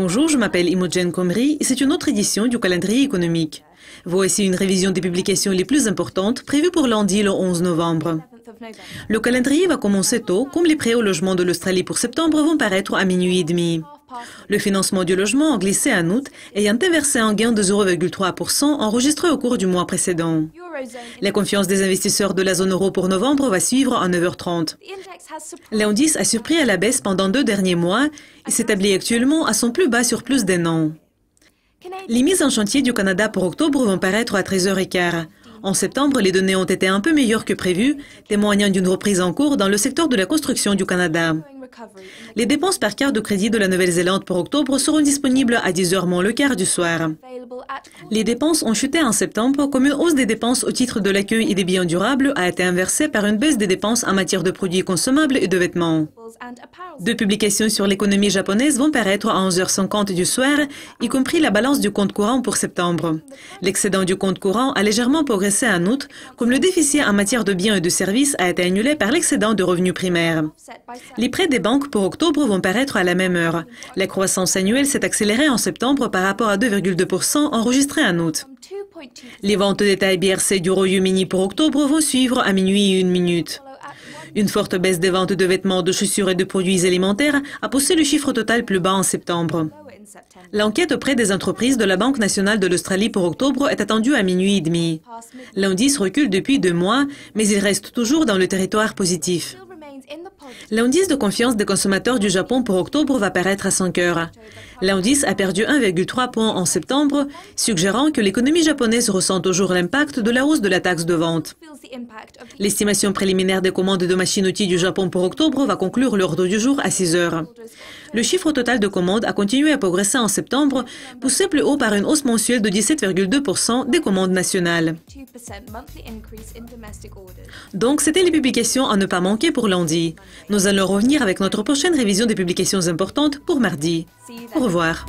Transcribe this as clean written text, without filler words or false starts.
Bonjour, je m'appelle Imogen Komri et c'est une autre édition du calendrier économique. Voici une révision des publications les plus importantes prévues pour lundi le 11 novembre. Le calendrier va commencer tôt, comme les prêts au logement de l'Australie pour septembre vont paraître à minuit et demi. Le financement du logement a glissé en août, ayant inversé un gain de 0,3% enregistré au cours du mois précédent. La confiance des investisseurs de la zone euro pour novembre va suivre à 9h30. L'indice a surpris à la baisse pendant 2 derniers mois et s'établit actuellement à son plus bas sur plus d'un an. Les mises en chantier du Canada pour octobre vont paraître à 13h15. En septembre, les données ont été un peu meilleures que prévu, témoignant d'une reprise en cours dans le secteur de la construction du Canada. Les dépenses par carte de crédit de la Nouvelle-Zélande pour octobre seront disponibles à 10h moins le quart du soir. Les dépenses ont chuté en septembre comme une hausse des dépenses au titre de l'accueil et des biens durables a été inversée par une baisse des dépenses en matière de produits consommables et de vêtements. 2 publications sur l'économie japonaise vont paraître à 11h50 du soir, y compris la balance du compte courant pour septembre. L'excédent du compte courant a légèrement progressé en août, comme le déficit en matière de biens et de services a été annulé par l'excédent de revenus primaires. Les prêts des banques pour octobre vont paraître à la même heure. La croissance annuelle s'est accélérée en septembre par rapport à 2,2% enregistrés en août. Les ventes détail BRC du Royaume-Uni pour octobre vont suivre à minuit et 1 minute. Une forte baisse des ventes de vêtements, de chaussures et de produits alimentaires a poussé le chiffre total plus bas en septembre. L'enquête auprès des entreprises de la Banque nationale de l'Australie pour octobre est attendue à minuit et demi. L'indice recule depuis 2 mois, mais il reste toujours dans le territoire positif. L'indice de confiance des consommateurs du Japon pour octobre va paraître à 5 heures. L'indice a perdu 1,3 points en septembre, suggérant que l'économie japonaise ressent toujours l'impact de la hausse de la taxe de vente. L'estimation préliminaire des commandes de machines-outils du Japon pour octobre va conclure l'ordre du jour à 6 heures. Le chiffre total de commandes a continué à progresser en septembre, poussé plus haut par une hausse mensuelle de 17,2% des commandes nationales. Donc, c'était les publications à ne pas manquer pour lundi. Nous allons revenir avec notre prochaine révision des publications importantes pour mardi. Au revoir.